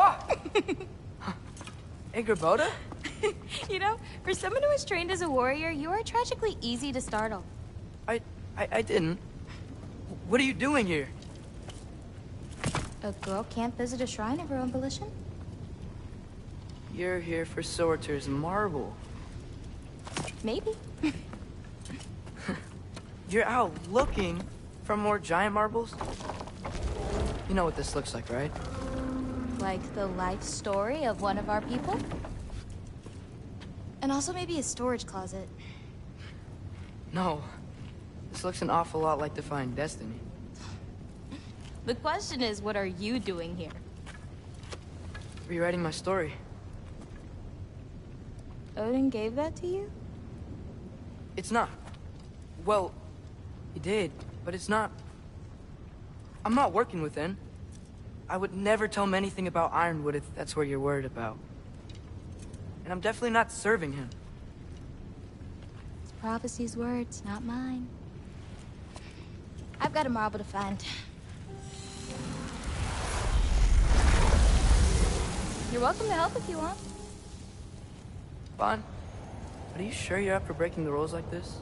Oh! Ingrid Boda? You know, for someone who was trained as a warrior, you are tragically easy to startle. I didn't. What are you doing here? A girl can't visit a shrine of her own volition? You're here for Sorter's marble. Maybe. You're out looking for more giant marbles? You know what this looks like, right? Like the life story of one of our people? And also maybe a storage closet. No. This looks an awful lot like Defying Destiny. The question is, what are you doing here? Rewriting my story. Odin gave that to you? It's not. Well, he did, but it's not. I'm not working with him. I would never tell him anything about Ironwood if that's what you're worried about. And I'm definitely not serving him. It's prophecy's words, not mine. I've got a marble to find. You're welcome to help if you want. Bon, are you sure you're up for breaking the rules like this?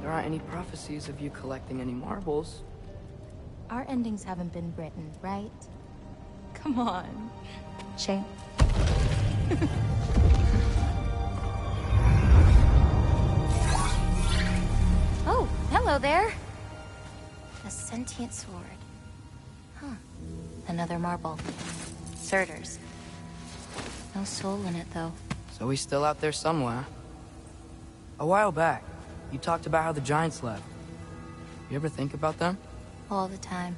There aren't any prophecies of you collecting any marbles. Our endings haven't been written, right? Come on. Shame. Oh, hello there. A sentient sword. Huh. Another marble. Surtur's. No soul in it, though. So he's still out there somewhere. A while back, you talked about how the giants left. You ever think about them? All the time.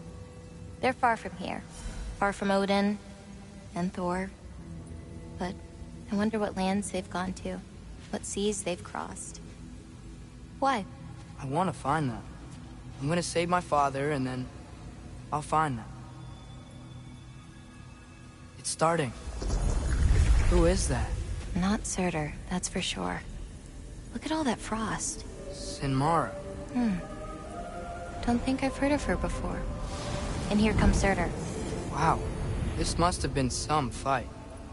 They're far from here. Far from Odin and Thor. But I wonder what lands they've gone to. What seas they've crossed. Why? I want to find them. I'm gonna save my father, and then I'll find them. It's starting. Who is that? Not Surtur, that's for sure. Look at all that frost. Sinmara. Don't think I've heard of her before. And here comes Surtur. Wow. This must have been some fight.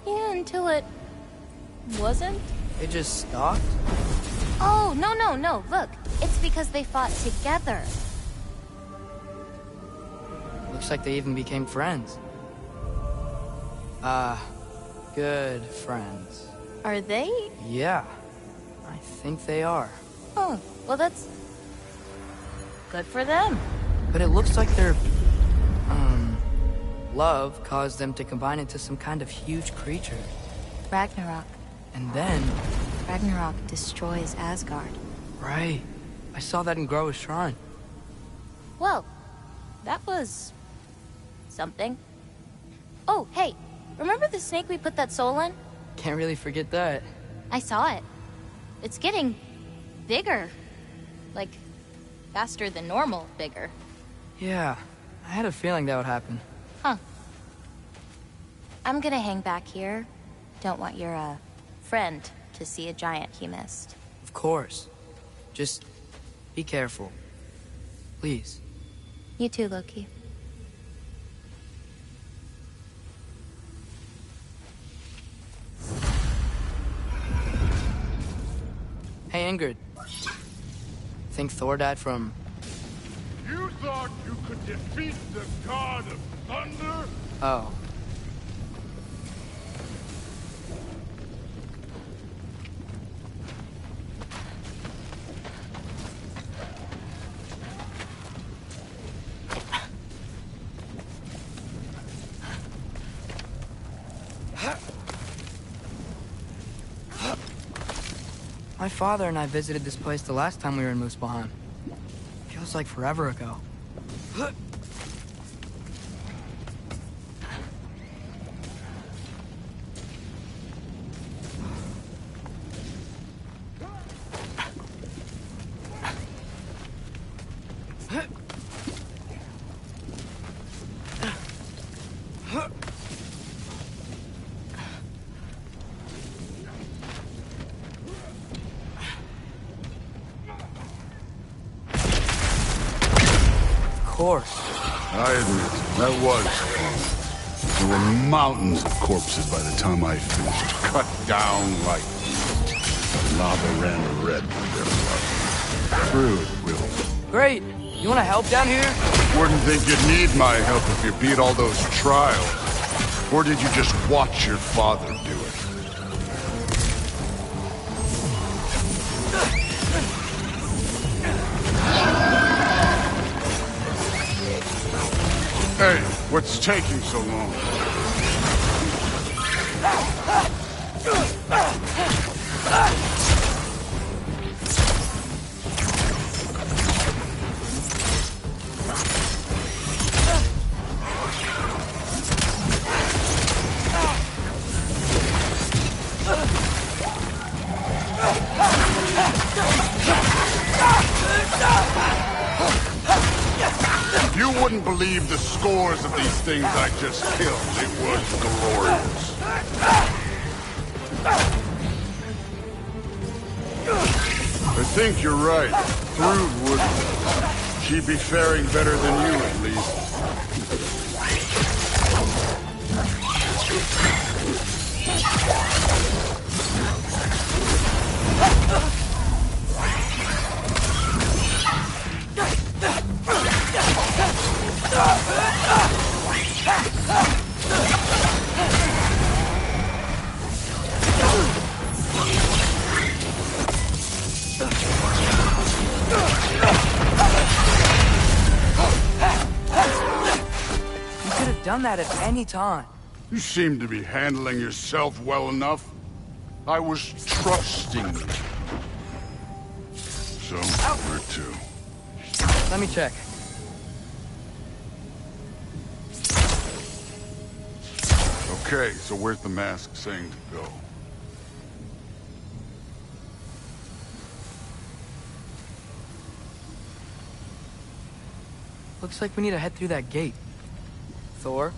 Yeah, until it... wasn't? They just stalked? Oh, no. Look, it's because they fought together. Looks like they even became friends. Good friends. Are they? Yeah, I think they are. Oh, well that's... good for them. But it looks like their, love caused them to combine into some kind of huge creature. Ragnarok. And then... Ragnarok destroys Asgard. Right. I saw that in Groa's shrine. Well, that was... something. Oh, hey, remember the snake we put that soul in? Can't really forget that. I saw it. It's getting... bigger. Like, faster than normal bigger. Yeah, I had a feeling that would happen. Huh. I'm gonna hang back here. Don't want your, friend to see a giant he missed. Of course. Just be careful. Please. You too, Loki. Hey, Ingrid. Think Thor died from... You thought you could defeat the god of thunder? Oh. My father and I visited this place the last time we were in Muspelheim. Feels like forever ago. Of course. I admit, that was fun. There were mountains of corpses by the time I finished, cut down like meat. The lava ran red with their blood. Crude, Will. Great. You want to help down here? Wouldn't think you'd need my help if you beat all those trials. Or did you just watch your father do it? Hey, what's taking so long? You wouldn't believe the scores of these things I just killed. It was glorious. I think you're right. Thrude would. She'd be faring better than you, at least. Done that at any time. You seem to be handling yourself well enough. I was trusting you. So, where to? Let me check. Okay, so where's the mask saying to go? Looks like we need to head through that gate. Thor?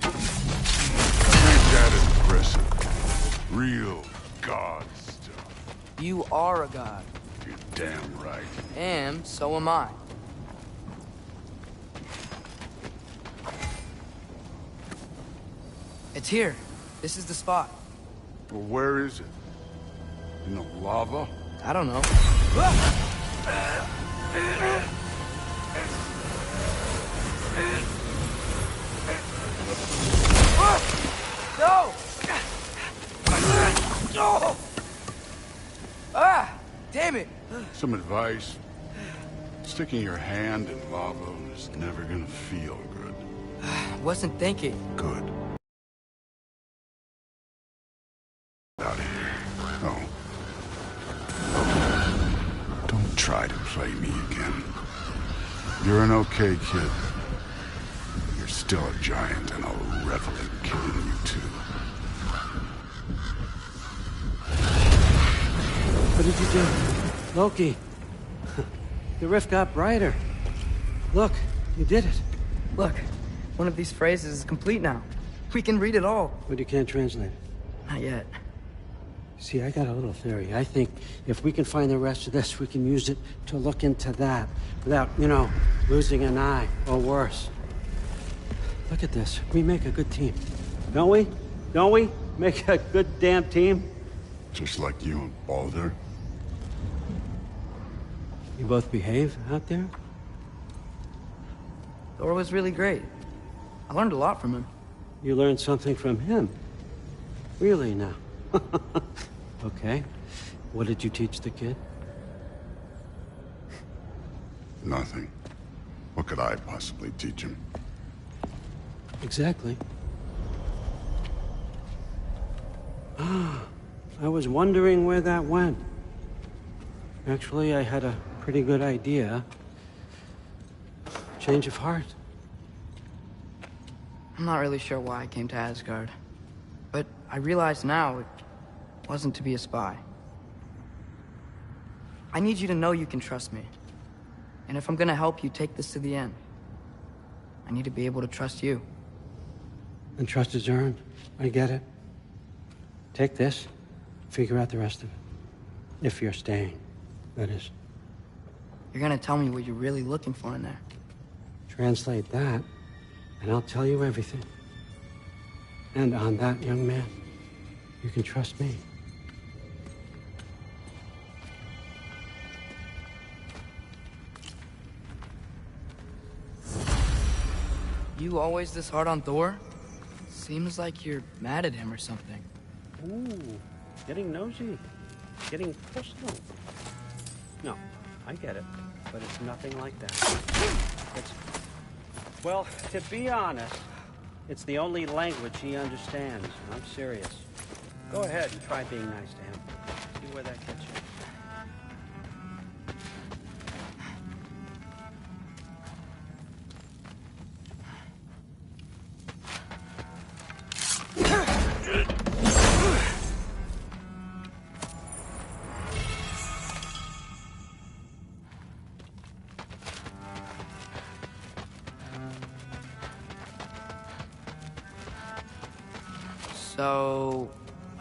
I think that is impressive. Real god stuff. You are a god. You're damn right. And so am I. It's here. This is the spot. Well, where is it? In the lava? I don't know. No! No! Ah! Damn it! Some advice. Sticking your hand in lava is never gonna feel good. Wasn't thinking. Good. Out of here. Oh. Don't try to play me again. You're an okay kid. You're still a giant, and I'll revel in killing you too. What did you do? Loki. The rift got brighter. Look, you did it. Look, one of these phrases is complete now. We can read it all. But you can't translate it. Not yet. See, I got a little theory. I think if we can find the rest of this, we can use it to look into that without, losing an eye or worse. Look at this. We make a good team. Don't we? Don't we? Make a good damn team? Just like you and Baldur. You both behave out there? Thor was really great. I learned a lot from him. You learned something from him? Really now? Okay. What did you teach the kid? Nothing. What could I possibly teach him? Exactly. Ah, I was wondering where that went. Actually, I had a pretty good idea. Change of heart. I'm not really sure why I came to Asgard. But I realize now it wasn't to be a spy. I need you to know you can trust me. And if I'm gonna help you take this to the end, I need to be able to trust you. And trust is earned. I get it. Take this, figure out the rest of it. If you're staying, that is. You're gonna tell me what you're really looking for in there. Translate that, and I'll tell you everything. And on that, young man, you can trust me. You always this hard on Thor? Seems like you're mad at him or something. Ooh, getting nosy, getting personal. No, I get it, but it's nothing like that. Well, to be honest, it's the only language he understands, and I'm serious. Go ahead and try being nice to him. See where that gets you. So,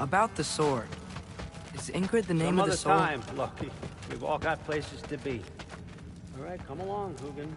about the sword. Is Ingrid the name of the soul? Some other time. Look, we've all got places to be. All right, come along, Hugin.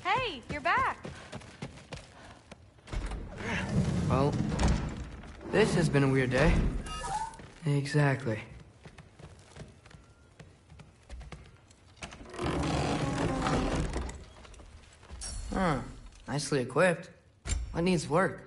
Hey, you're back. Well, this has been a weird day. Exactly. Huh. Nicely equipped. What needs work?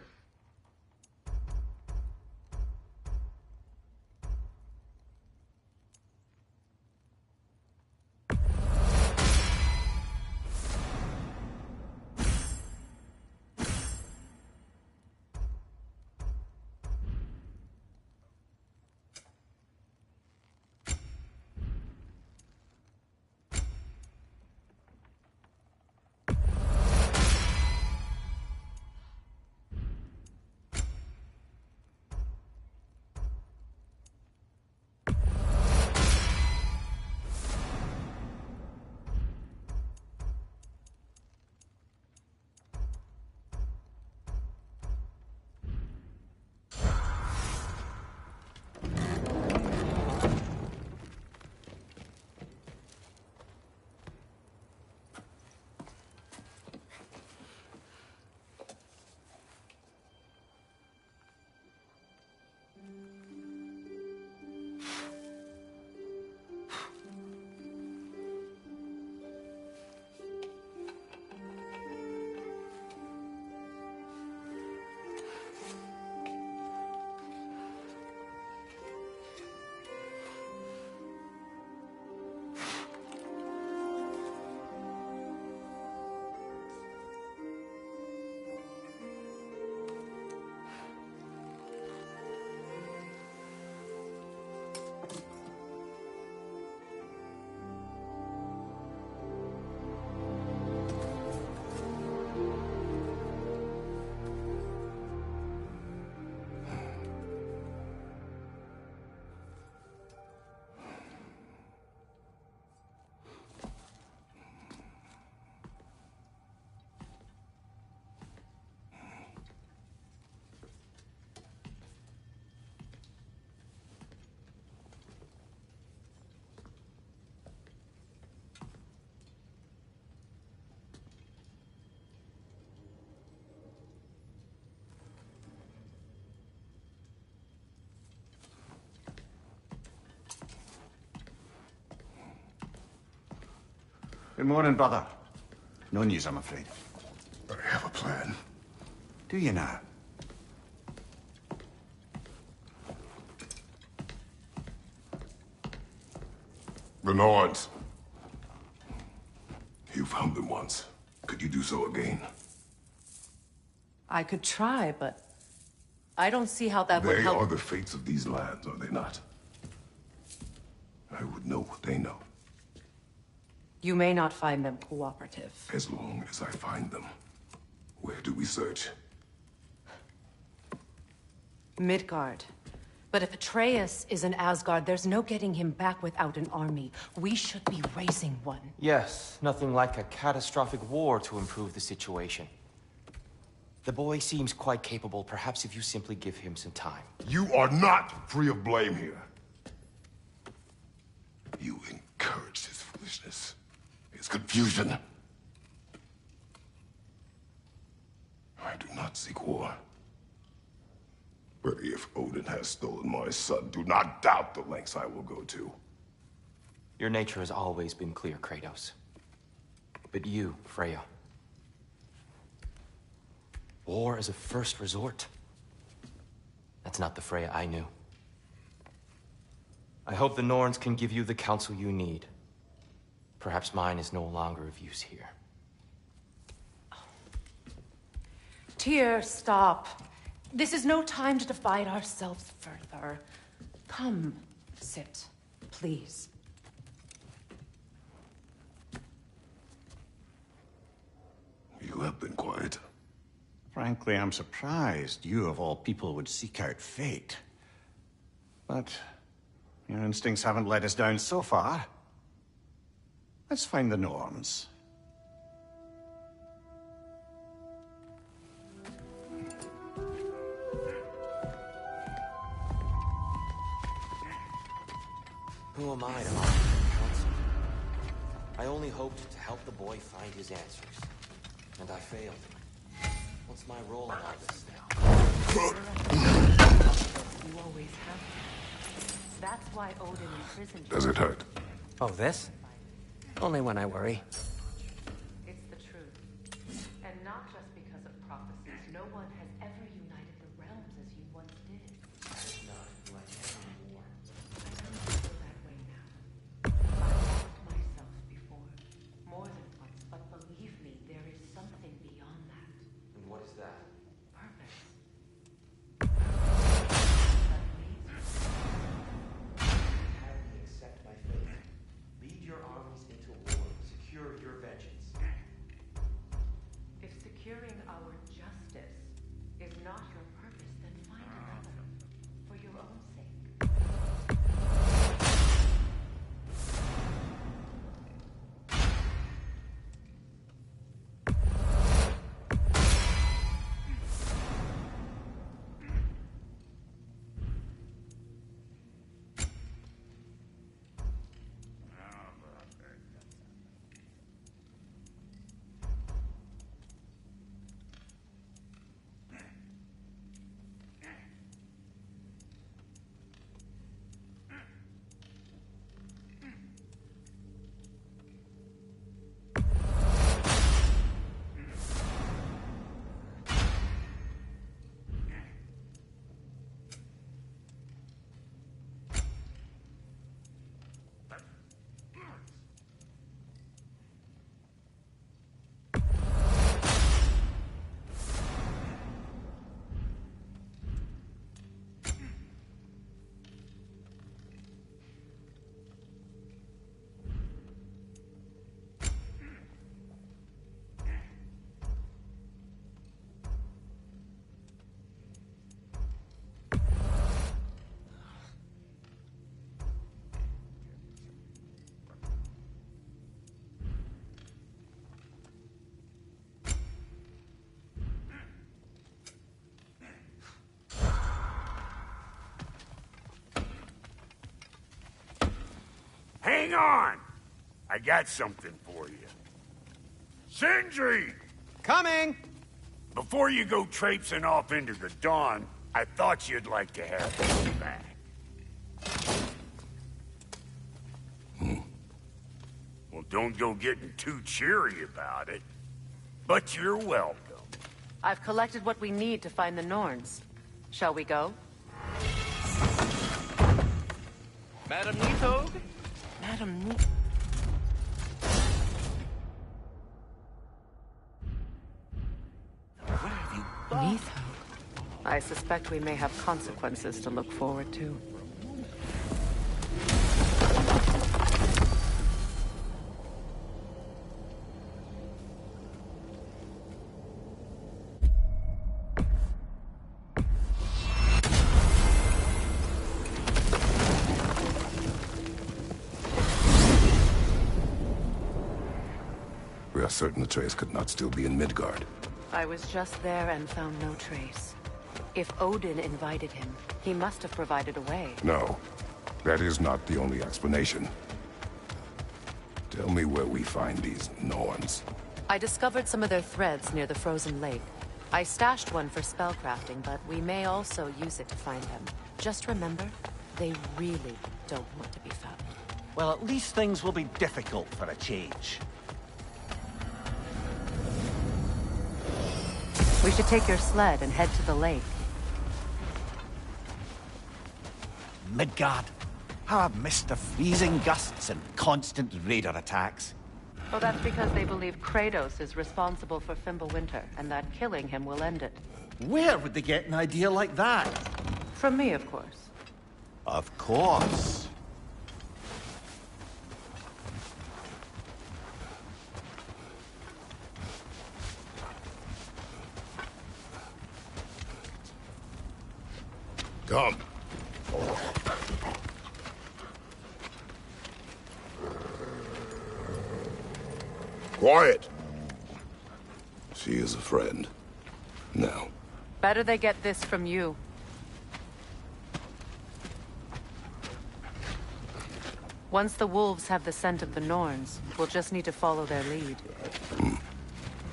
Good morning, brother. No news, I'm afraid. I have a plan. Do you now? The Norns. You found them once. Could you do so again? I could try, but I don't see how that would They help. are the fates of these lands, are they not? I would know what they know. You may not find them cooperative. As long as I find them. Where do we search? Midgard. But if Atreus is in Asgard, there's no getting him back without an army. We should be raising one. Yes, nothing like a catastrophic war to improve the situation. The boy seems quite capable. Perhaps if you simply give him some time. You are not free of blame here. You encouraged his foolishness, his confusion. I do not seek war. But if Odin has stolen my son, do not doubt the lengths I will go to. Your nature has always been clear, Kratos. But you, Freya. War as a first resort. That's not the Freya I knew. I hope the Norns can give you the counsel you need. Perhaps mine is no longer of use here. Tyr, stop. This is no time to divide ourselves further. Come, sit, please. You have been quiet. Frankly, I'm surprised you of all people would seek out fate. But your instincts haven't let us down so far. Let's find the Norns. Who am I to offer counsel? I only hoped to help the boy find his answers. And I failed. What's my role in all this now? You always have. That's why Odin imprisoned you. Does it hurt? Oh, this? Only when I worry. It's the truth. And not just because of prophecies. No one has ever united the realms as you once did. That is not who I am anymore. I don't feel that way now. I've lost myself before. More than once, but believe me, there is something beyond that. And what is that? Purpose. That leads you. Have me accept my fate. Lead your armies into war. Secure your vengeance. If securing our justice is not your purpose, then find another. For your own sake. Hang on! I got something for you. Sindri! Coming! Before you go traipsing off into the dawn, I thought you'd like to have this back. Well, don't go getting too cheery about it. But you're welcome. I've collected what we need to find the Norns. Shall we go? Madam Nithog? Madam Neath. I suspect we may have consequences to look forward to. We are certain the trace could not still be in Midgard. I was just there and found no trace. If Odin invited him, he must have provided a way. No, that is not the only explanation. Tell me where we find these Norns. I discovered some of their threads near the frozen lake. I stashed one for spellcrafting, but we may also use it to find them. Just remember, they really don't want to be found. Well, at least things will be difficult for a change. We should take your sled and head to the lake. Midgard. How I've missed the freezing gusts and constant raider attacks. Well, that's because they believe Kratos is responsible for Fimbulwinter, and that killing him will end it. Where would they get an idea like that? From me, of course. Of course. Come. Quiet. She is a friend. Now. Better they get this from you. Once the wolves have the scent of the Norns, we'll just need to follow their lead.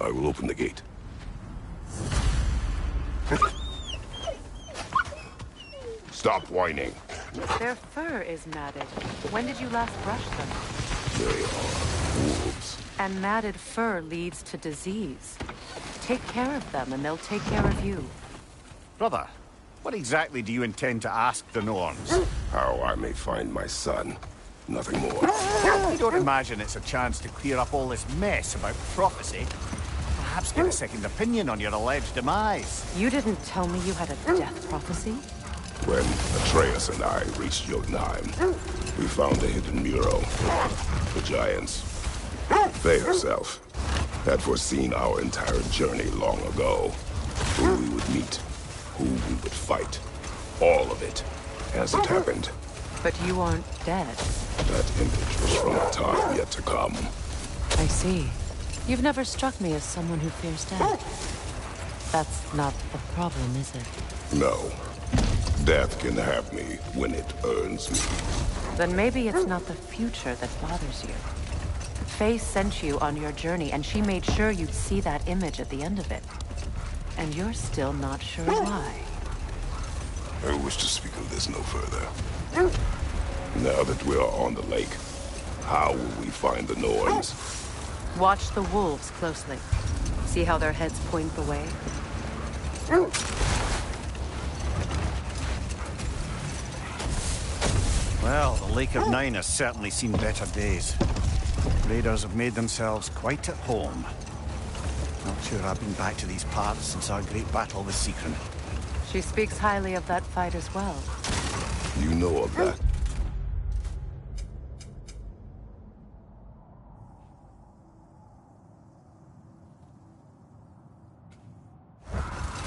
I will open the gate. Stop whining. Their fur is matted. When did you last brush them? They are wolves. And matted fur leads to disease. Take care of them and they'll take care of you. Brother, what exactly do you intend to ask the Norns? How I may find my son. Nothing more. I don't imagine it's a chance to clear up all this mess about prophecy. Perhaps get a second opinion on your alleged demise. You didn't tell me you had a death prophecy? When Atreus and I reached Jotunheim, we found a hidden mural. The giants. They herself had foreseen our entire journey long ago. Who we would meet, who we would fight. All of it, as it happened. But you aren't dead. That image was from a time yet to come. I see. You've never struck me as someone who fears death. That's not the problem, is it? No. Death can have me when it earns me. Then maybe it's not the future that bothers you. Faye sent you on your journey, and she made sure you'd see that image at the end of it. And you're still not sure why. I wish to speak of this no further. Now that we are on the lake, how will we find the Norns? Watch the wolves closely. See how their heads point the way? Well, the Lake of Nine has certainly seen better days. Raiders have made themselves quite at home. Not sure I've been back to these parts since our great battle with Secren. She speaks highly of that fight as well. You know of that?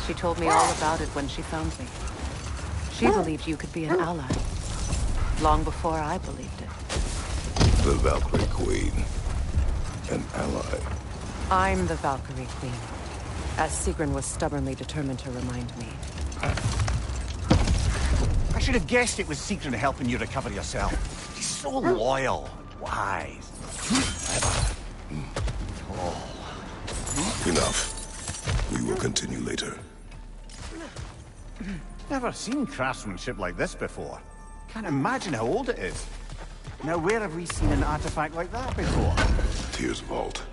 She told me all about it when she found me. She believed you could be an ally. Long before I believed it. The Valkyrie Queen. An ally. I'm the Valkyrie Queen. As Sigrun was stubbornly determined to remind me. I should have guessed it was Secren helping you recover yourself. She's so loyal and wise. Clever. Tall. Enough. We will continue later. Never seen craftsmanship like this before. Can't imagine how old it is. Now, where have we seen an artifact like that before? Tyr's vault.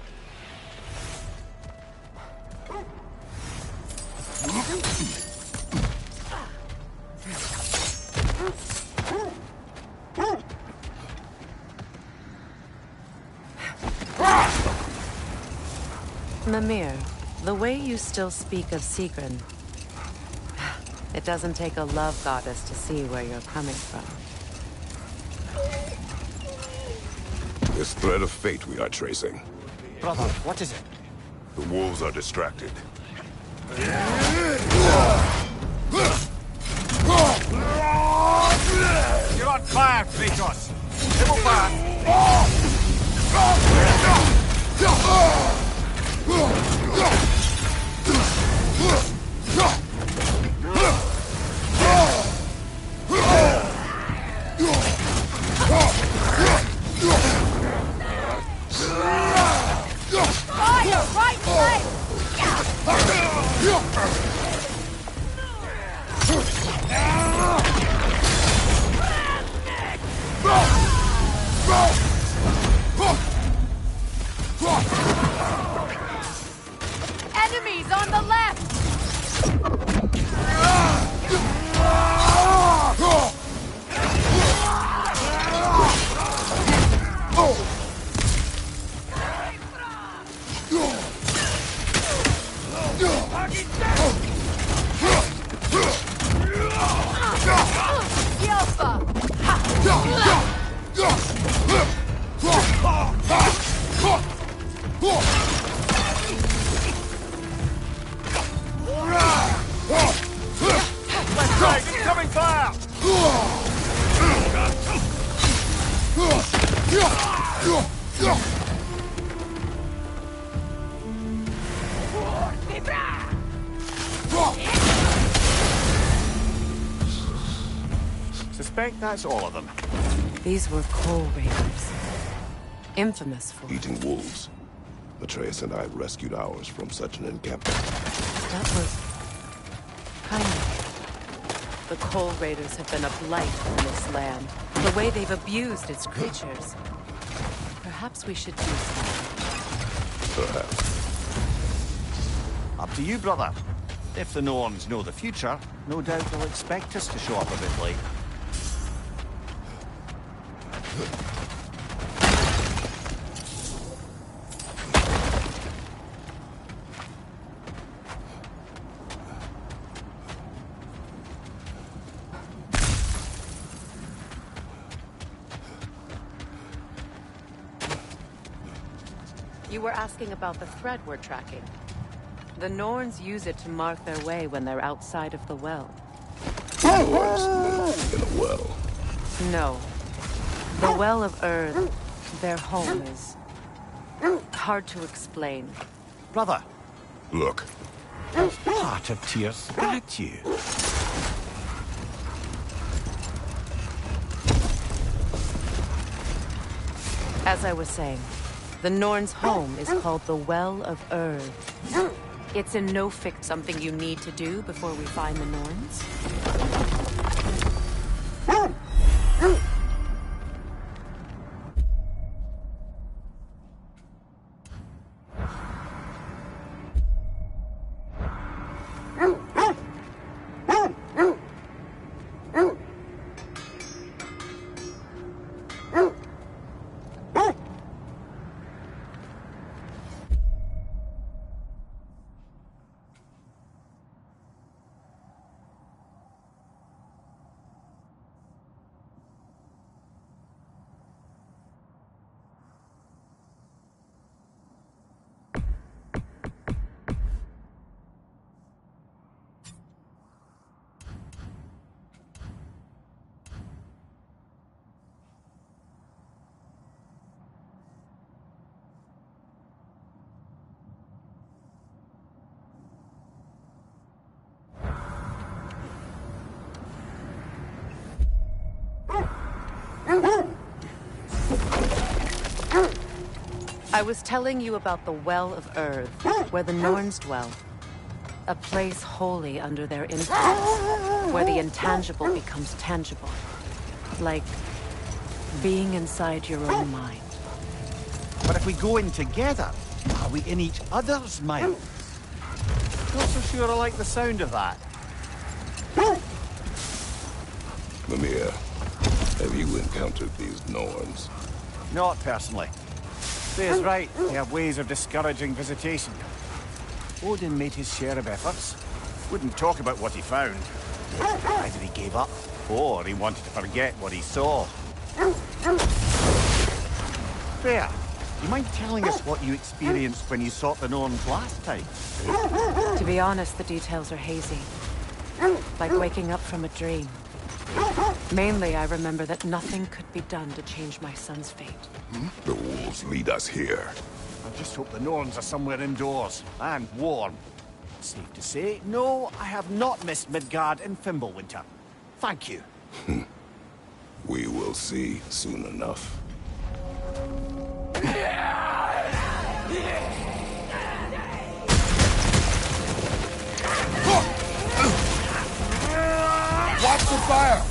Mimir, the way you still speak of Sigrun, it doesn't take a love goddess to see where you're coming from. This thread of fate we are tracing. Brother, what is it? The wolves are distracted. You're on fire, Kratos! Triple fire! Enemies on the left! Left side, incoming fire! Suspect that's all of them. These were coal raiders. Infamous for... Eating wolves. Atreus and I rescued ours from such an encampment. That was... kind of... The coal raiders have been a blight on this land. The way they've abused its creatures. Perhaps we should do something. Perhaps. Up to you, brother. If the Norns know the future, no doubt they'll expect us to show up a bit late. You were asking about the thread we're tracking. The Norns use it to mark their way when they're outside of the well. Norns live in a well. No. The Well of Earth, their home is... hard to explain. Brother, Look, part of Tyr's got you. As I was saying, the Norns' home is called the Well of Earth. It's in no fix something you need to do before we find the Norns. I was telling you about the Well of Earth, where the Norns dwell. A place wholly under their influence, where the intangible becomes tangible. Like being inside your own mind. But if we go in together, are we in each other's mind? Not so sure I like the sound of that. Mimir, have you encountered these Norns? Not personally. Thay's right, they have ways of discouraging visitation. Odin made his share of efforts. Wouldn't talk about what he found. Either he gave up, or he wanted to forget what he saw. Freya, you mind telling us what you experienced when you sought the Norns last time? To be honest, the details are hazy. Like waking up from a dream. Mainly, I remember that nothing could be done to change my son's fate. The wolves lead us here. I just hope the Norns are somewhere indoors, and warm. Safe to say, no, I have not missed Midgard in Fimbulwinter. Thank you. We will see soon enough. Watch the fire!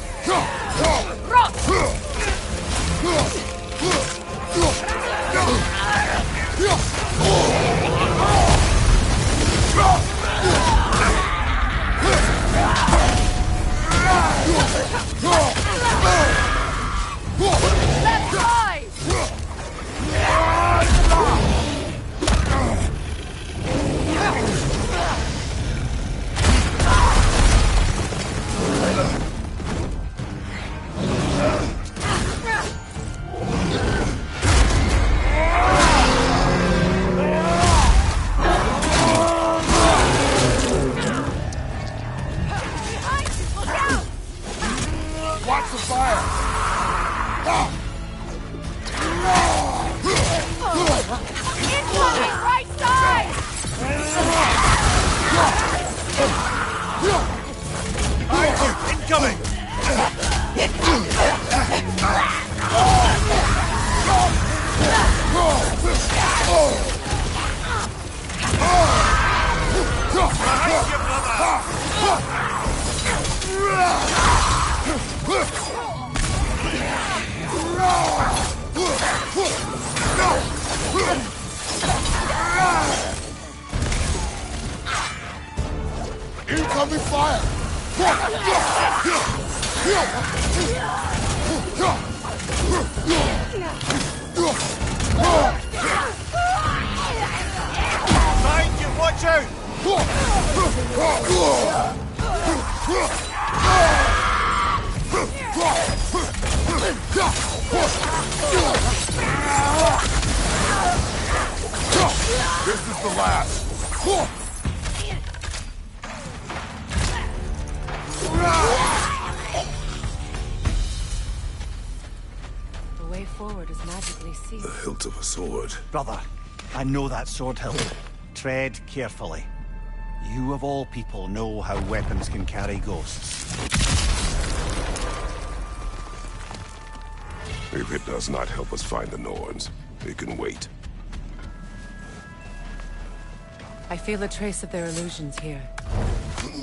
Watch the fire! Incoming right side! Incoming! Incoming fire! Behind you, watch out! This is the last. The way forward is magically sealed. The hilt of a sword. Brother, I know that sword hilt. Tread carefully. You of all people know how weapons can carry ghosts. If it does not help us find the Norns, it can wait. I feel a trace of their illusions here.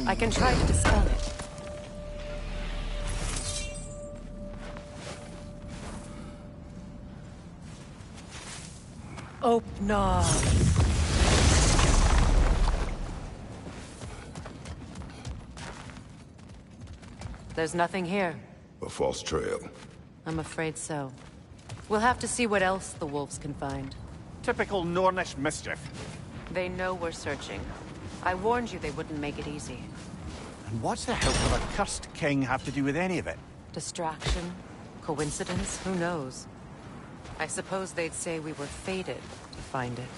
I can try to dispel it. Opnar. There's nothing here. A false trail. I'm afraid so. We'll have to see what else the wolves can find. Typical Nornish mischief. They know we're searching. I warned you they wouldn't make it easy. And what's the hilt of a cursed king have to do with any of it? Distraction? Coincidence? Who knows? I suppose they'd say we were fated to find it.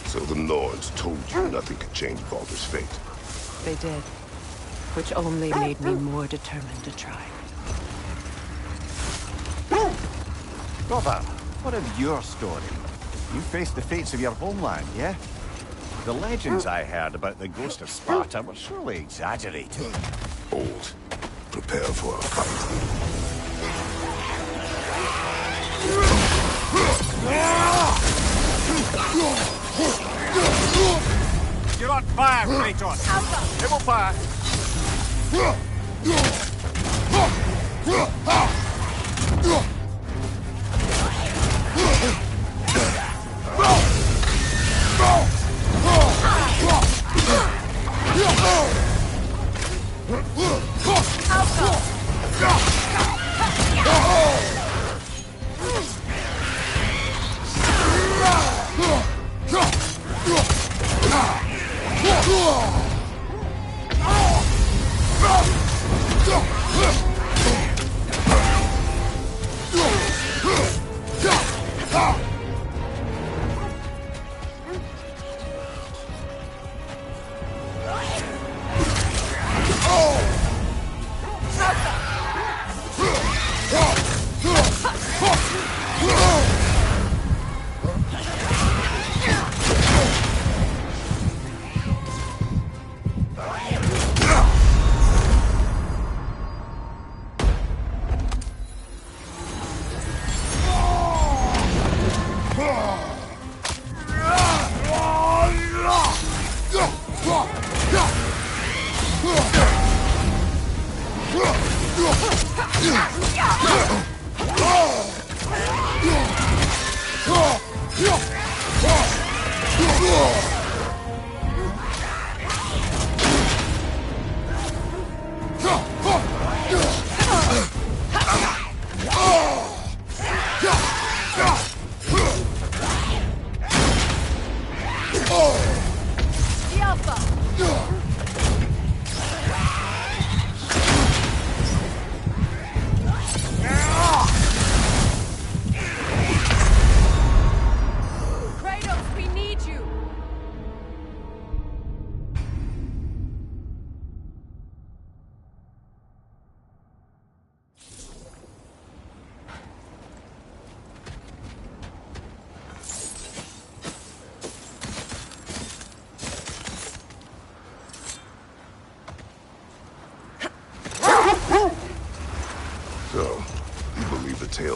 So the Norns told you nothing could change Baldur's fate. They did. Which only made me more determined to try. Brother, what of your story? You faced the fates of your homeland, yeah? The legends I heard about the ghost of Sparta were surely exaggerated. Old. Prepare for a fight. You're on fire, Kratos! It will pass!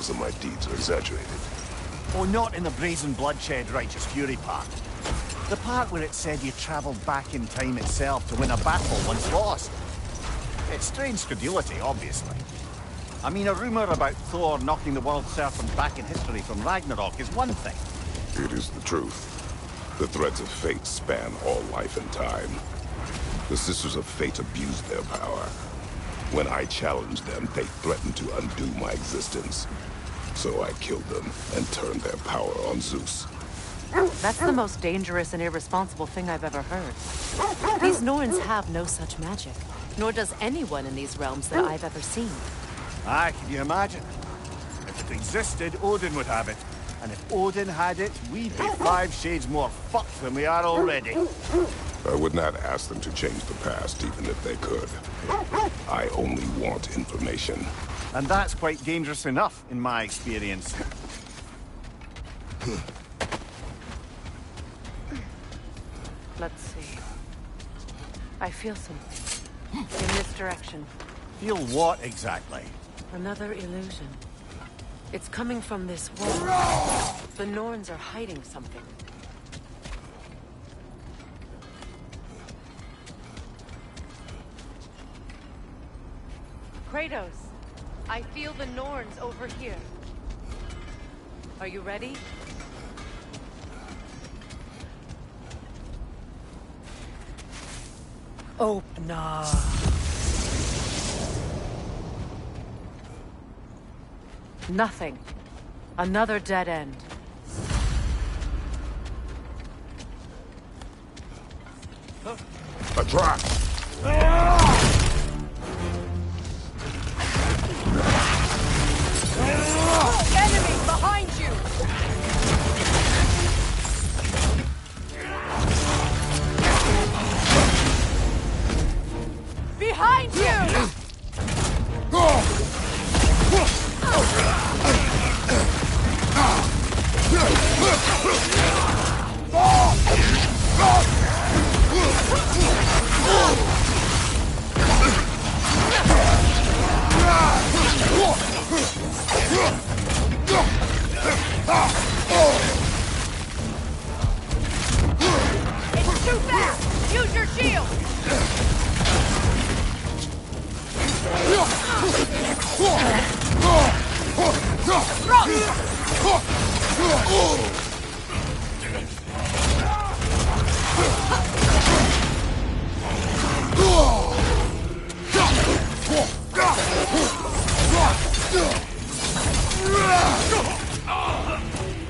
details of my deeds are exaggerated. Oh, not in the brazen bloodshed righteous fury part. The part where it said you travelled back in time itself to win a battle once lost. It's strange credulity, obviously. I mean, a rumour about Thor knocking the world serpent back in history from Ragnarok is one thing. It is the truth. The threads of fate span all life and time. The Sisters of Fate abused their power. When I challenged them, they threatened to undo my existence. So I killed them and turned their power on Zeus. That's the most dangerous and irresponsible thing I've ever heard. These Norns have no such magic, nor does anyone in these realms that I've ever seen. Aye, can you imagine? If it existed, Odin would have it. And if Odin had it, we'd be 5 shades more fucked than we are already. I would not ask them to change the past, even if they could. I only want information. And that's quite dangerous enough, in my experience. Let's see. I feel something. In this direction. Feel what, exactly? Another illusion. It's coming from this wall. The Norns are hiding something. Kratos, I feel the Norns over here. Are you ready? Open up. Nothing. Another dead end. A trap! Enemy behind you! Behind you! It's too fast! Use your shield!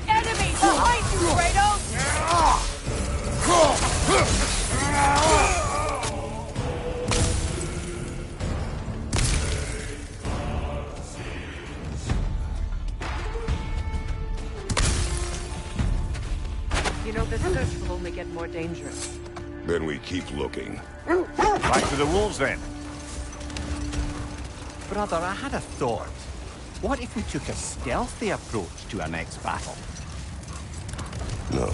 Enemy behind you, Kratos! You know, this search will only get more dangerous. Then we keep looking. Back to the wolves, then. Brother, I had a thought. What if we took a stealthy approach to our next battle? No.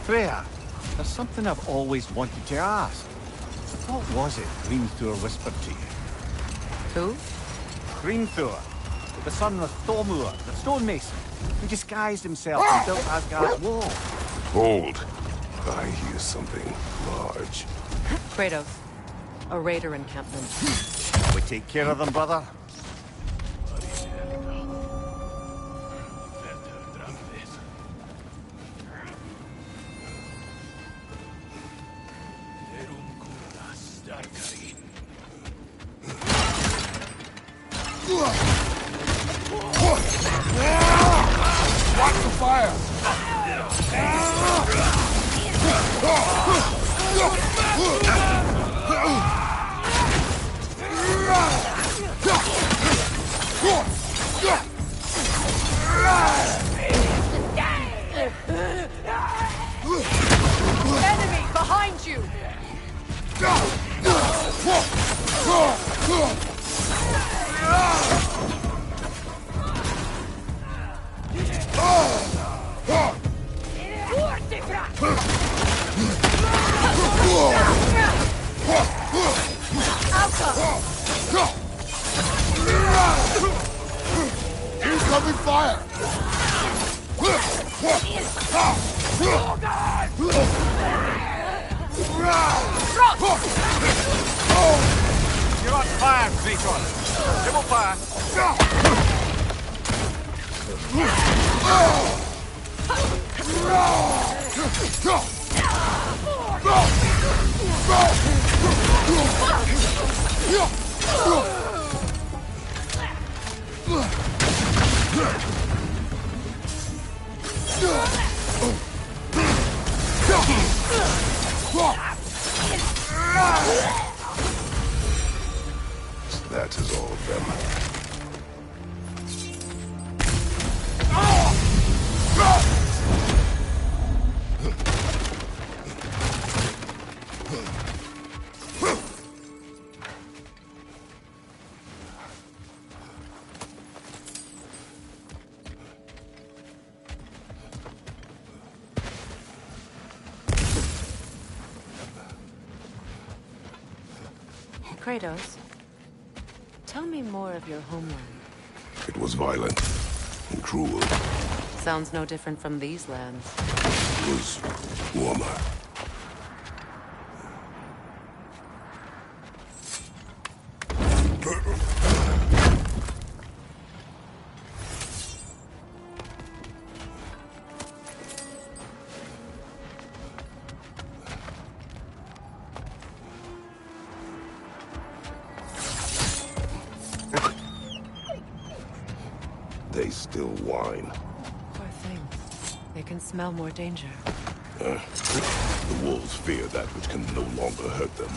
Freya, there's something I've always wanted to ask. What was it Hrimthur whispered to you? Who? Hrimthur, the son of Thormur, the stonemason, who disguised himself and built Asgard's wall. Hold. I hear something large. Kratos. A raider encampment. We take care of them, brother. Watch the fire! Incoming fire! You're on fire, Kratos. Double fire. That is all of them. Kratos, tell me more of your homeland. It was violent and cruel. Sounds no different from these lands. It was warmer. They still whine. Poor things. They can smell more danger. The wolves fear that which can no longer hurt them.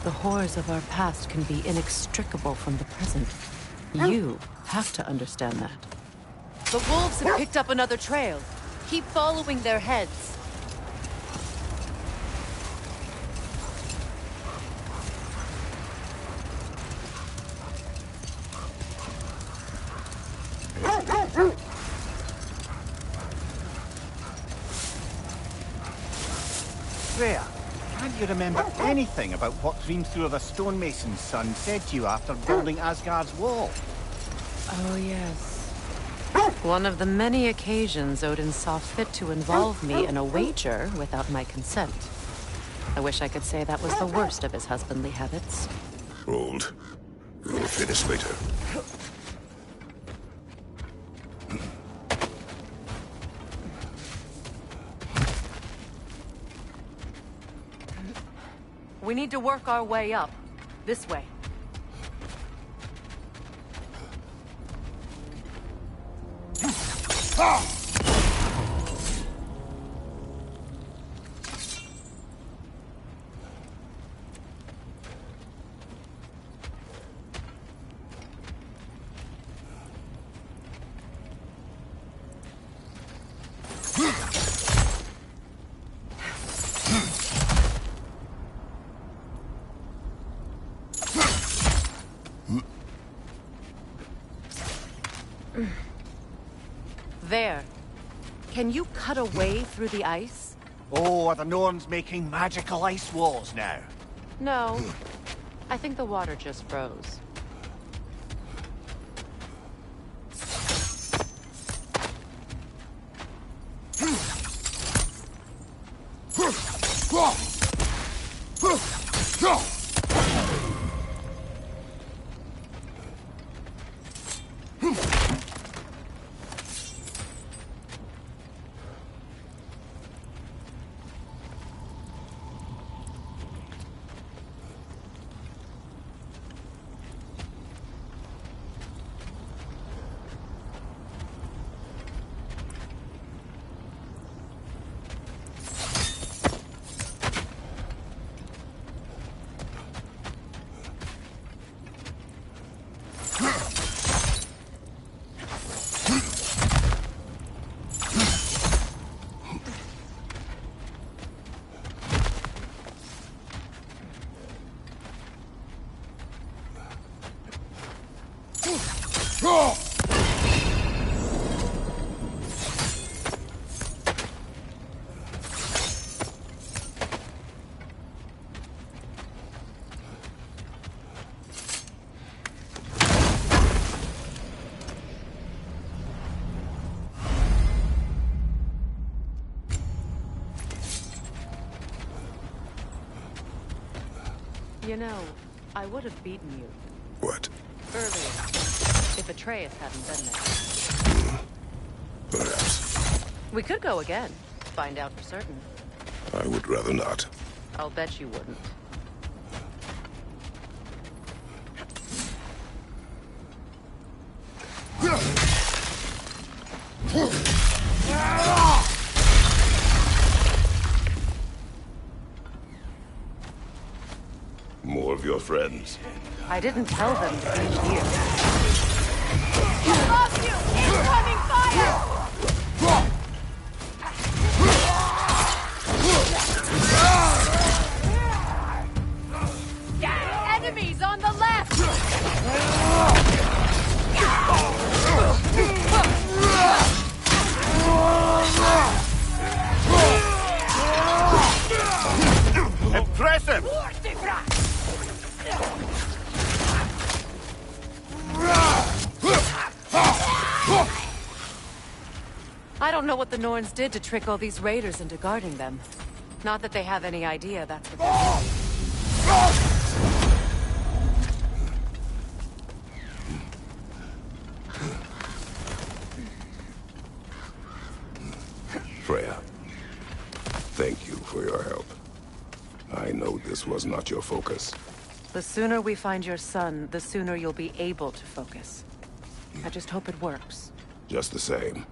The horrors of our past can be inextricable from the present. You have to understand that. The wolves have picked up another trail. Keep following their heads. Freya, can't you remember anything about what Dreamthrough the stonemason's son said to you after building Asgard's wall? Oh, yes. One of the many occasions Odin saw fit to involve me in a wager without my consent. I wish I could say that was the worst of his husbandly habits. Hold. We'll finish later. We need to work our way up. This way. There. Can you cut a way through the ice? Oh, are the Norns making magical ice walls now? No. I think the water just froze. You know, I would have beaten you What? earlier if Atreus hadn't been there. Perhaps. We could go again, find out for certain. I would rather not. I'll bet you wouldn't. More of your friends. I didn't tell them to be here. Lost you! Incoming fire! Enemies on the left! Impressive! I don't know what the Norns did to trick all these raiders into guarding them. Not that they have any idea that's what they're doing. Freya, thank you for your help. I know this was not your focus. The sooner we find your son, the sooner you'll be able to focus. I just hope it works. Just the same,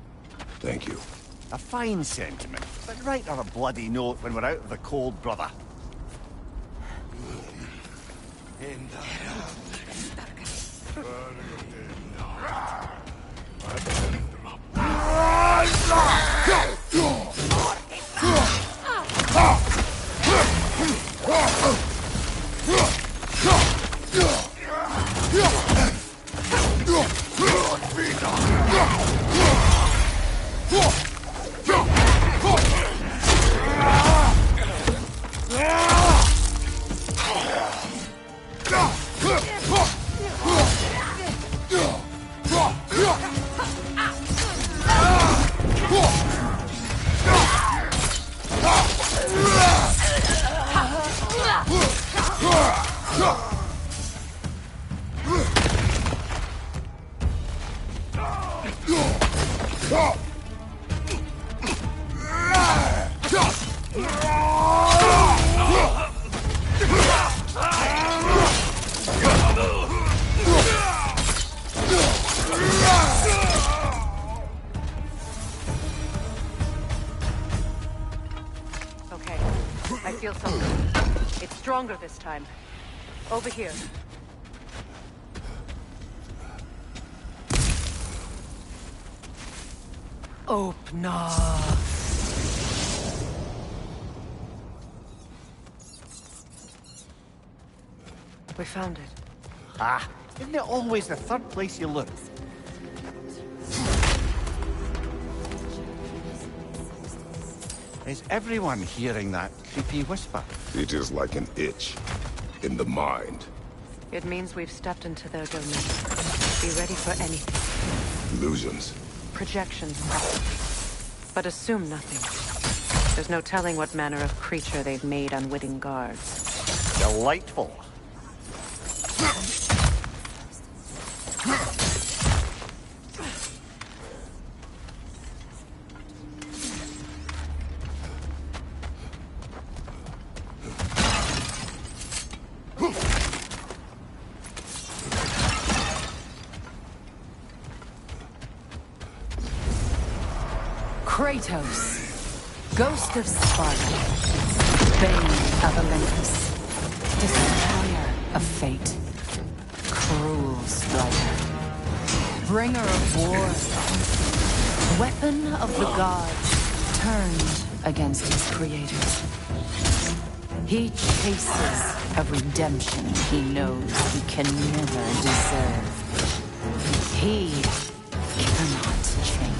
thank you. A fine sentiment, but write on a bloody note when we're out of the cold, brother. Okay, I feel something. It's stronger this time. Over here. Open up. We found it. Ah, isn't it always the third place you look? Is everyone hearing that creepy whisper? It is like an itch in the mind. It means we've stepped into their domain. Be ready for anything. Illusions. Projections, possibly. But assume nothing. There's no telling what manner of creature they've made unwitting guards. Delightful. Kratos, Ghost of Sparta, Bane of Olympus, Destroyer of Fate, Cruel Striker, Bringer of War, Weapon of the Gods, turned against his creators. He chases a redemption he knows he can never deserve. He cannot change.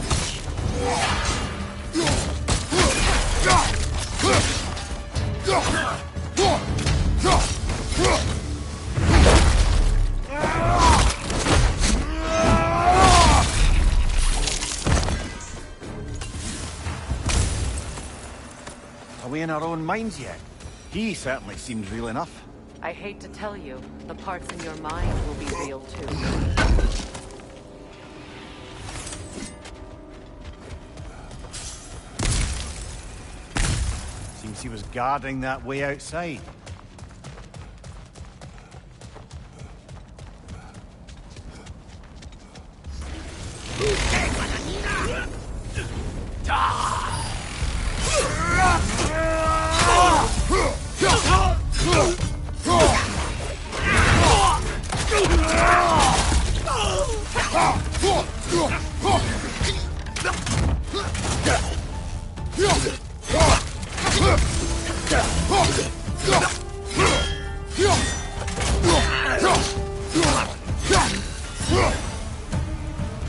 Are we in our own minds yet? He certainly seemed real enough. I hate to tell you, the parts in your mind will be real too. Seems he was guarding that way outside.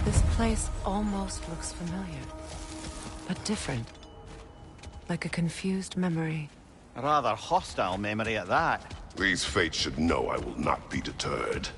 This place almost looks familiar, but different. Like a confused memory. A rather hostile memory at that. These fates should know I will not be deterred.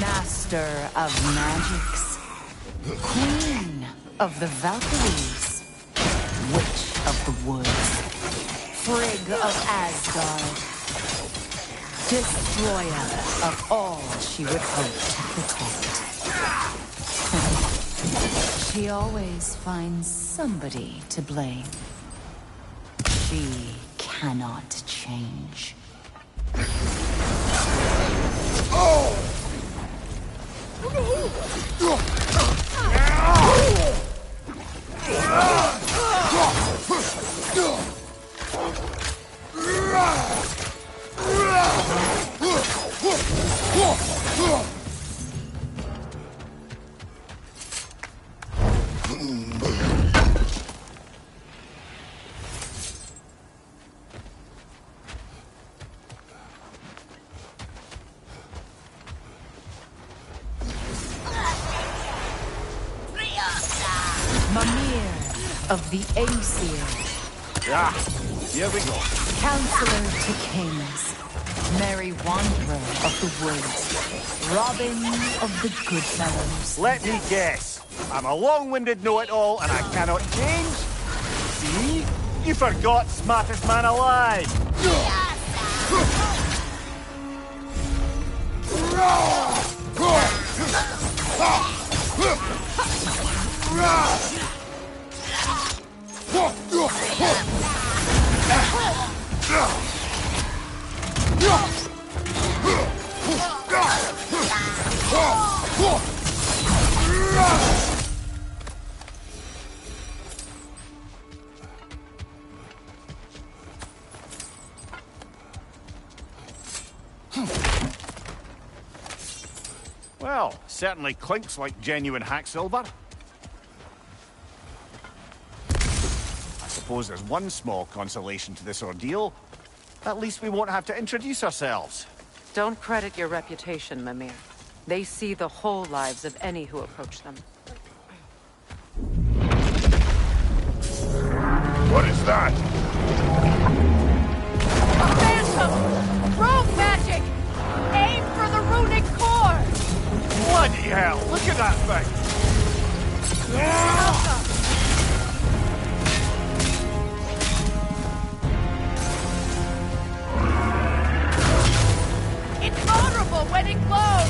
Master of magics, Queen of the Valkyries, Witch of the Woods, Frigg of Asgard, Destroyer of all she would hope to protect. She always finds somebody to blame. She cannot change. Of the Aesir. Ah, here we go. Counselor to kings. Merry wanderer of the woods. Robin of the Goodfellows. Let me guess. I'm a long-winded know-it-all and I cannot change? See? You forgot smartest man alive. Well, certainly clinks like genuine hack silver. I suppose there's one small consolation to this ordeal. At least we won't have to introduce ourselves. Don't credit your reputation, Mimir. They see the whole lives of any who approach them. What is that? A phantom! Rogue magic! Aim for the runic core! Bloody hell! Look at that thing! It's vulnerable when it glows!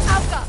Alka!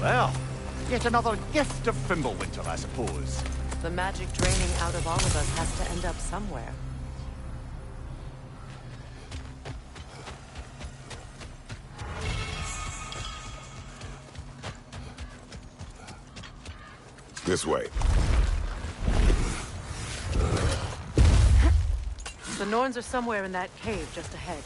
Well, yet another gift of Fimbulwinter, I suppose. The magic draining out of all of us has to end up somewhere. This way. The Norns are somewhere in that cave just ahead.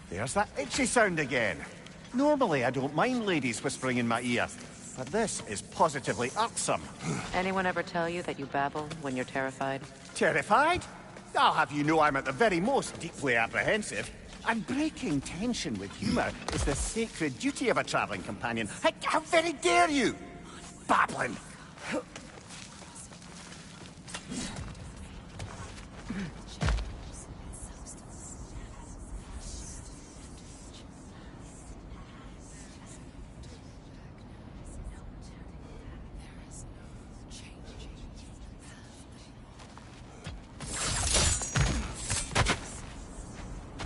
There's that itchy sound again. Normally, I don't mind ladies whispering in my ear, but this is positively irksome. Anyone ever tell you that you babble when you're terrified? Terrified? I'll have you know I'm at the very most deeply apprehensive. And breaking tension with humor is the sacred duty of a traveling companion. How very dare you! Babbling!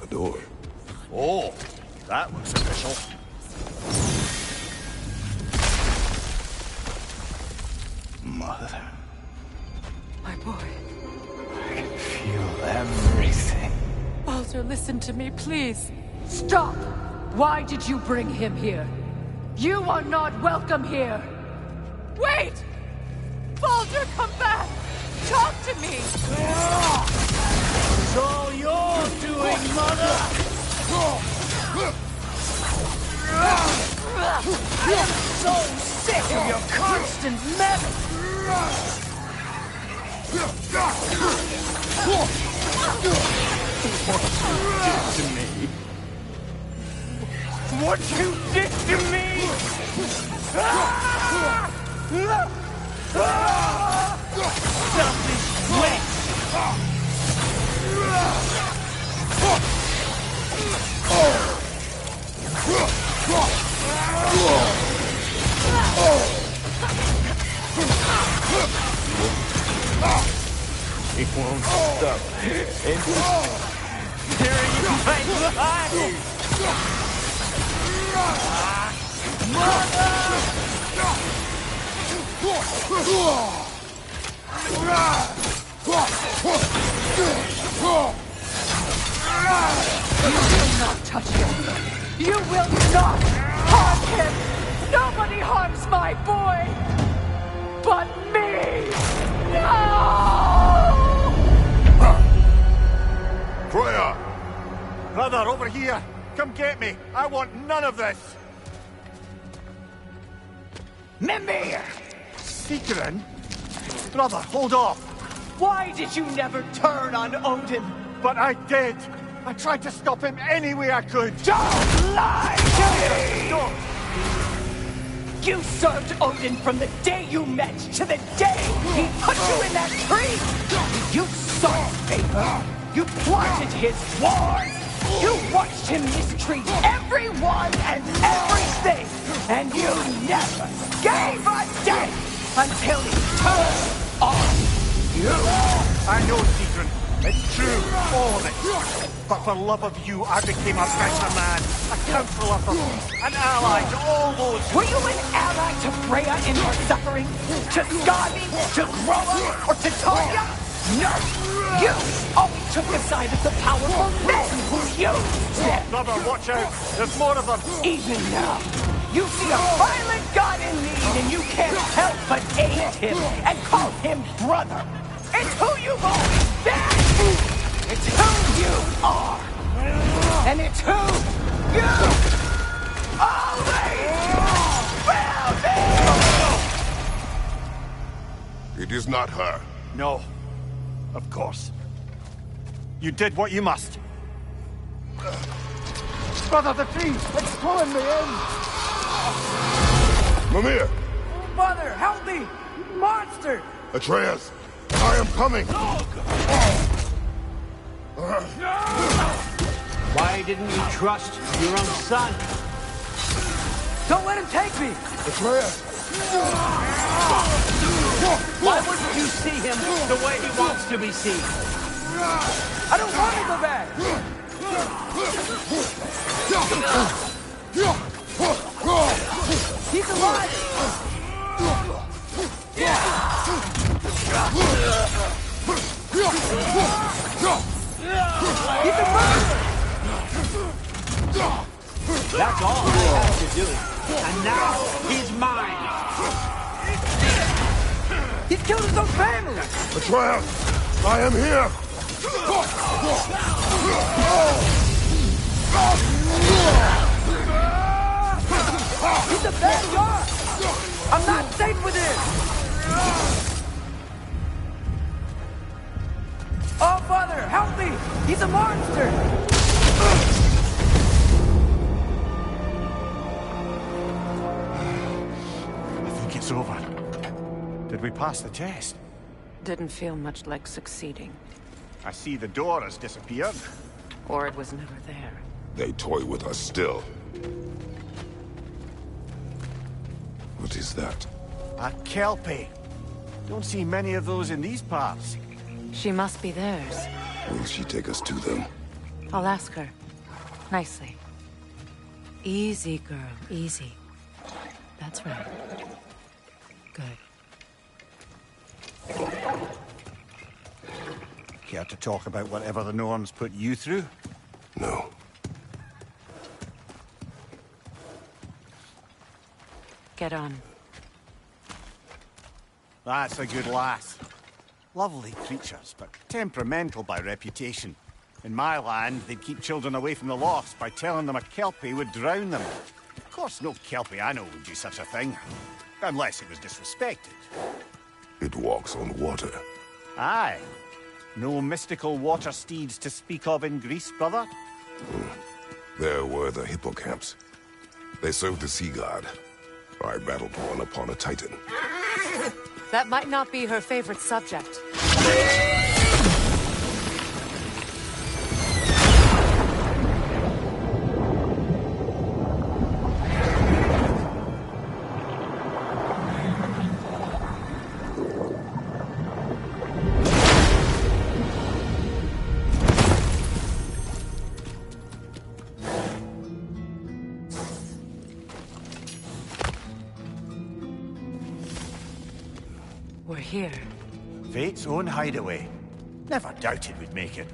Door. Oh, that looks official. Mother. My boy. I can feel everything. Baldur, listen to me, please. Stop! Why did you bring him here? You are not welcome here! Wait! Baldur, come back! Talk to me! It's all you're doing, Mother! I am so sick of your constant meddling! What you did to me! Selfish witch! He won't stop. Tearing you right behind! You will not touch him! You will not harm him! Nobody harms my boy! But me! No! Freya! Brother, over here! Come get me! I want none of this! Mimir! Secret? Brother, hold off! Why did you never turn on Odin? But I did! I tried to stop him any way I could! Don't lie to me! Stop! You served Odin from the day you met to the day he put you in that tree! You sought favor! You plotted his wars! You watched him mistreat everyone and everything! And you never gave a damn until he turned on you! I know, Secret. It's true, all of it. But for love of you, I became a better man, a counselor for peace, an ally to all those... Were you an ally to Freya in her suffering? To Skadi? To Groa? Or to Tonya? No! You always took the side of the powerful men who used them! Brother, watch out! There's more of them! Even now, you see a violent god in need and you can't help but aid him and call him brother! It's who you've always been! It's who you are! And it's who you always will be! It is not her. No. Of course. You did what you must. Brother, the tree! It's pulling me in! Mimir! Mother, help me! Monster! Atreus! I am coming! Why didn't you trust your own son? Don't let him take me! Atreus! Why wouldn't you see him the way he wants to be seen? I don't want to go back! He's alive! He's a murderer! That's all I have to do. And now he's mine! He's killed his own family! Atreus, I am here! He's a bad guard! I'm not safe with him! Oh, Father, help me! He's a monster! I think it's over. Did we pass the test? Didn't feel much like succeeding. I see the door has disappeared. Or it was never there. They toy with us still. What is that? A Kelpie. Don't see many of those in these parts. She must be theirs. Will she take us to them? I'll ask her. Nicely. Easy, girl. Easy. That's right. Good. Care to talk about whatever the Norns put you through? No. Get on. That's a good lass. Lovely creatures, but temperamental by reputation. In my land, they'd keep children away from the lost by telling them a Kelpie would drown them. Of course, no Kelpie I know would do such a thing. Unless it was disrespected. It walks on water. Aye. No mystical water steeds to speak of in Greece, brother? There were the hippocamps. They served the sea god. I battled one upon a titan. That might not be her favorite subject. We're here. Fate's own hideaway. Never doubted we'd make it.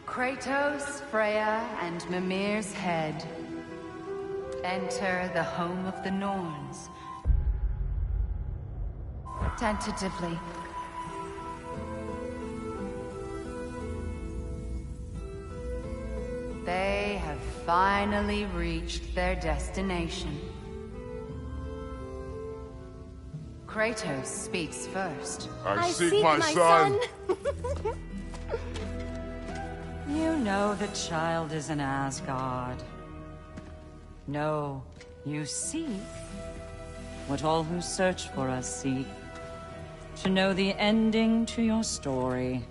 Kratos, Freya, and Mimir's head. Enter the home of the Norns. Tentatively. They have finally reached their destination. Kratos speaks first. I seek my son. You know the child is in Asgard. No, you seek what all who search for us seek. To know the ending to your story.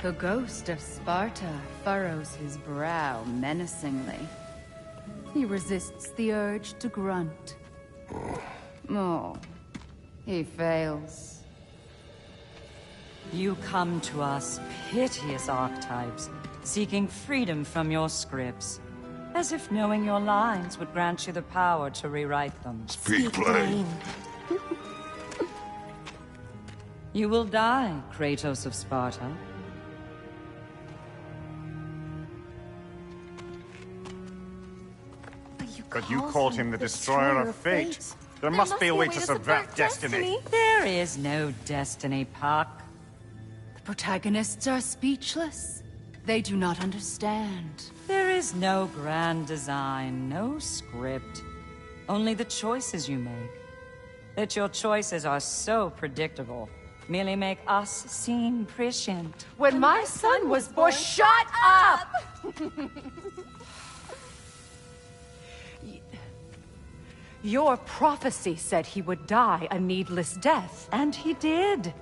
The ghost of Sparta furrows his brow menacingly. He resists the urge to grunt. Oh, he fails. You come to us, piteous archetypes, seeking freedom from your scripts. As if knowing your lines would grant you the power to rewrite them. Speak plain. You will die, Kratos of Sparta. But you called him the Destroyer of Fate. There must be a way to subvert destiny. There is no destiny, Puck. The protagonists are speechless. They do not understand. There is no grand design, no script. Only the choices you make. That your choices are so predictable, merely make us seem prescient. When my son was born, shut up! Your prophecy said he would die a needless death. And he did.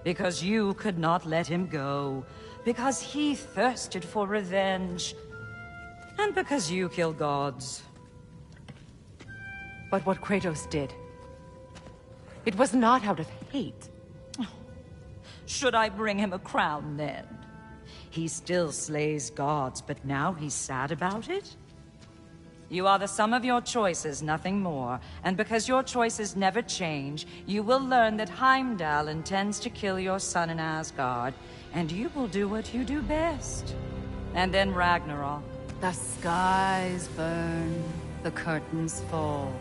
Because you could not let him go. Because he thirsted for revenge. And because you kill gods. But what Kratos did, it was not out of hate. Should I bring him a crown then? He still slays gods, but now he's sad about it? You are the sum of your choices, nothing more. And because your choices never change, you will learn that Heimdall intends to kill your son in Asgard, and you will do what you do best. And then Ragnarok. The skies burn, the curtains fall.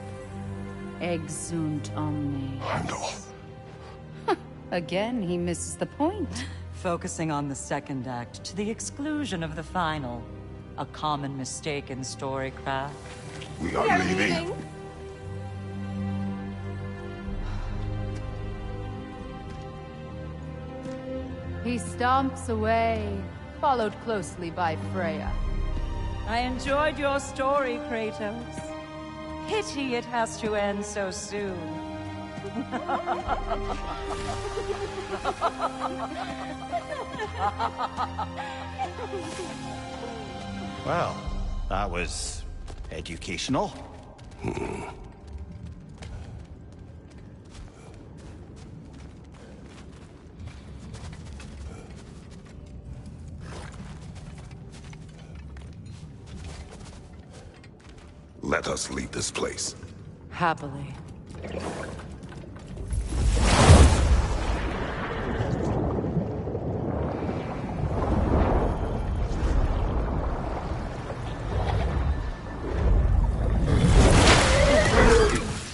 Exunt omnes. Heimdall. Again, he misses the point. Focusing on the second act to the exclusion of the final. A common mistake in storycraft. We are leaving. He stomps away, followed closely by Freya. I enjoyed your story, Kratos. Pity it has to end so soon. Well, that was educational. Let us leave this place. Happily.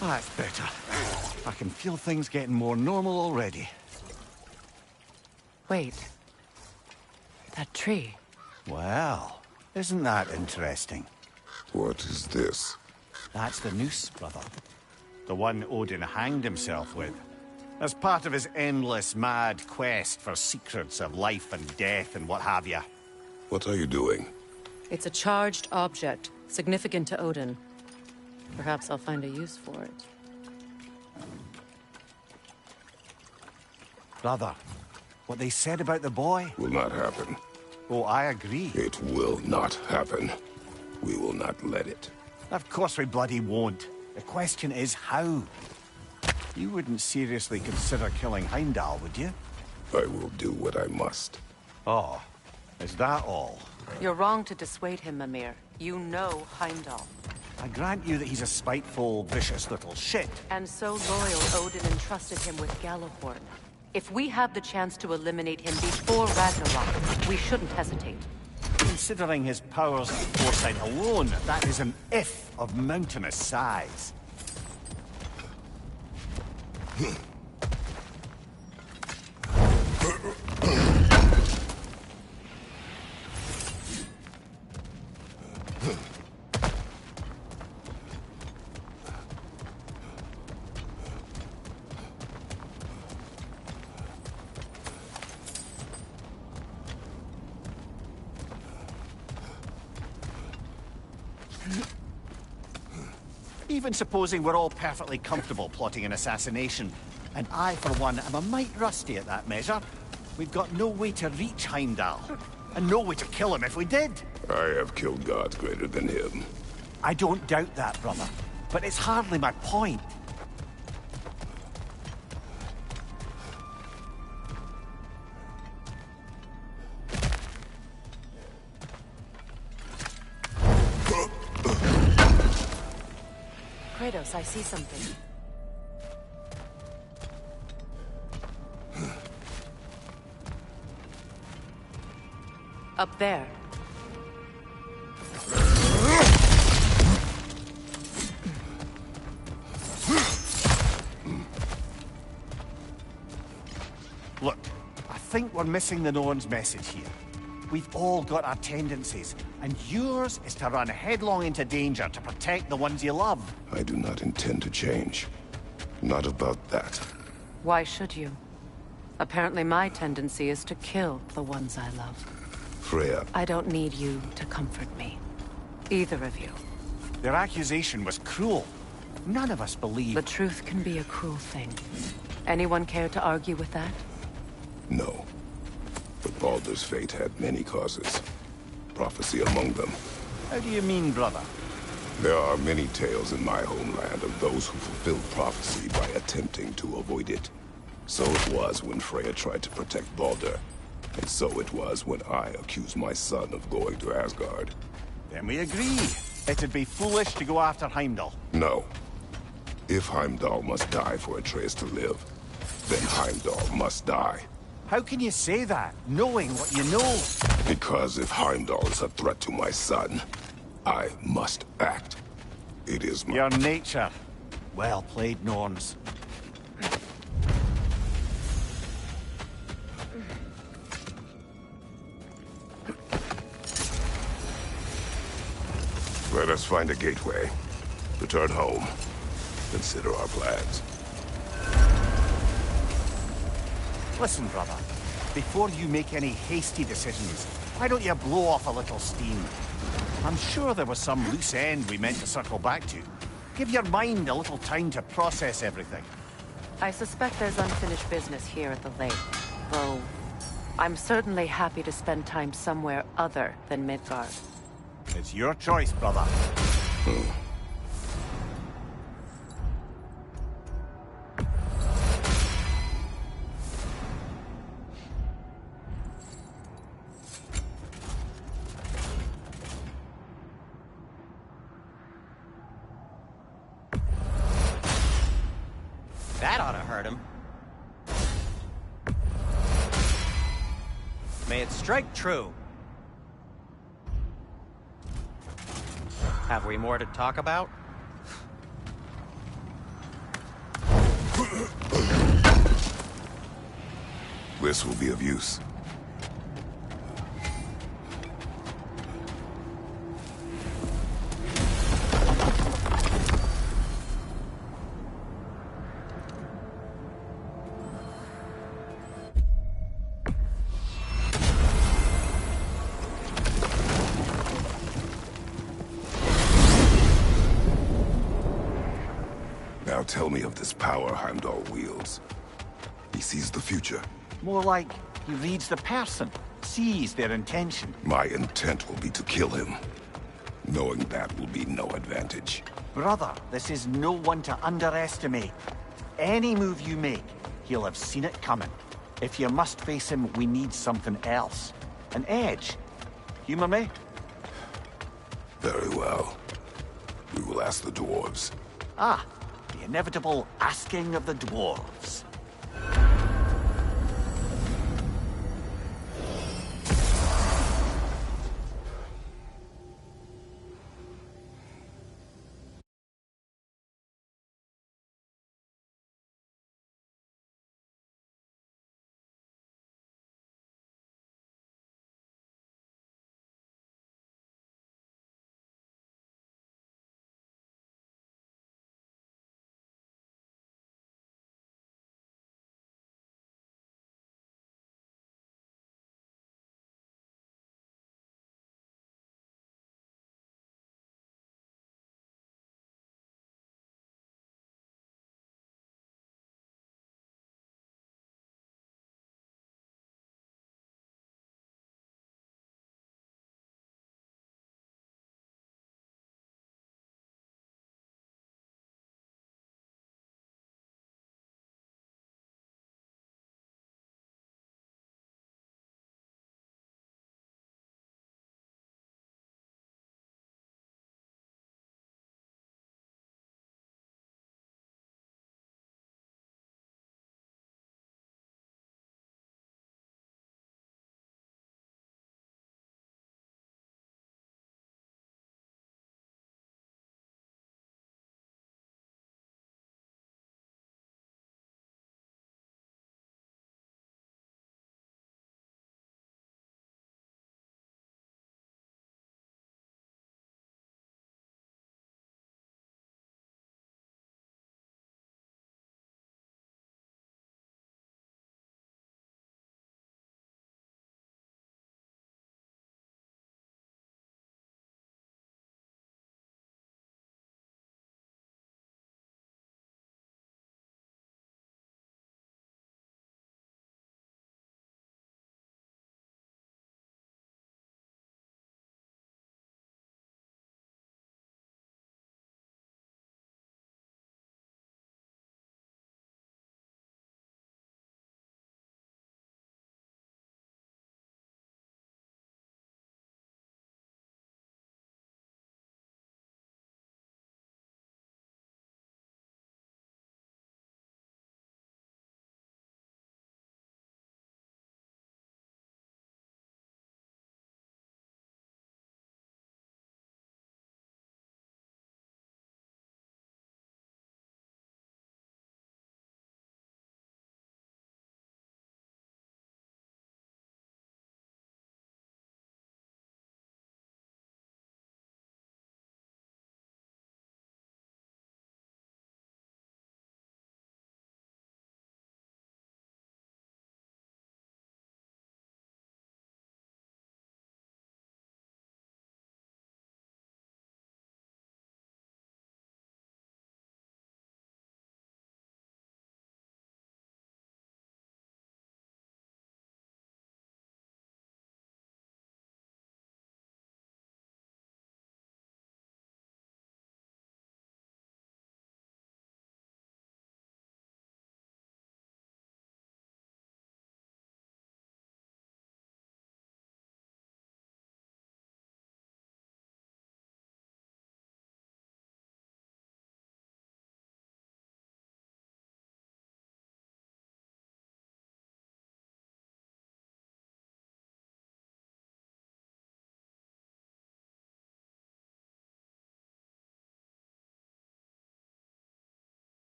That's better. I can feel things getting more normal already. Wait. That tree. Well, isn't that interesting? What is this? That's the noose, brother. The one Odin hanged himself with. As part of his endless, mad quest for secrets of life and death and what have you. What are you doing? It's a charged object, significant to Odin. Perhaps I'll find a use for it. Brother, what they said about the boy? Will not happen. Oh, I agree. It will not happen. We will not let it. Of course we bloody won't. The question is how. You wouldn't seriously consider killing Heimdall, would you? I will do what I must. Oh, is that all? You're wrong to dissuade him, Mimir. You know Heimdall. I grant you that he's a spiteful, vicious little shit. And so loyal, Odin entrusted him with Gjallarhorn. If we have the chance to eliminate him before Ragnarok, we shouldn't hesitate. Considering his powers and foresight alone, that is an if of mountainous size. Even supposing we're all perfectly comfortable plotting an assassination, and I, for one, am a mite rusty at that measure, we've got no way to reach Heimdall, and no way to kill him if we did. I have killed gods greater than him. I don't doubt that, brother, but it's hardly my point. Kratos, I see something. Up there. Look, I think we're missing the Norn's message here. We've all got our tendencies, and yours is to run headlong into danger to protect the ones you love. I do not intend to change. Not about that. Why should you? Apparently my tendency is to kill the ones I love. Freya. I don't need you to comfort me. Either of you. Their accusation was cruel. None of us believe... The truth can be a cruel thing. Anyone care to argue with that? No. But Baldur's fate had many causes. Prophecy among them. How do you mean, brother? There are many tales in my homeland of those who fulfilled prophecy by attempting to avoid it. So it was when Freya tried to protect Baldur. And so it was when I accused my son of going to Asgard. Then we agree. It'd be foolish to go after Heimdall. No. If Heimdall must die for Atreus to live, then Heimdall must die. How can you say that, knowing what you know? Because if Heimdall is a threat to my son, I must act. It is my... Your nature. Well played, Norns. Let us find a gateway. Return home. Consider our plans. Listen, brother. Before you make any hasty decisions, why don't you blow off a little steam? I'm sure there was some loose end we meant to circle back to. Give your mind a little time to process everything. I suspect there's unfinished business here at the lake, though I'm certainly happy to spend time somewhere other than Midgard. It's your choice, brother. That ought to hurt him. May it strike true. Have we more to talk about? This will be of use. Now tell me of this power Heimdall wields. He sees the future. More like he reads the person, sees their intention. My intent will be to kill him. Knowing that will be no advantage. Brother, this is no one to underestimate. Any move you make, he'll have seen it coming. If you must face him, we need something else. An edge. Humor me? Very well. We will ask the dwarves. Ah, the inevitable asking of the dwarves.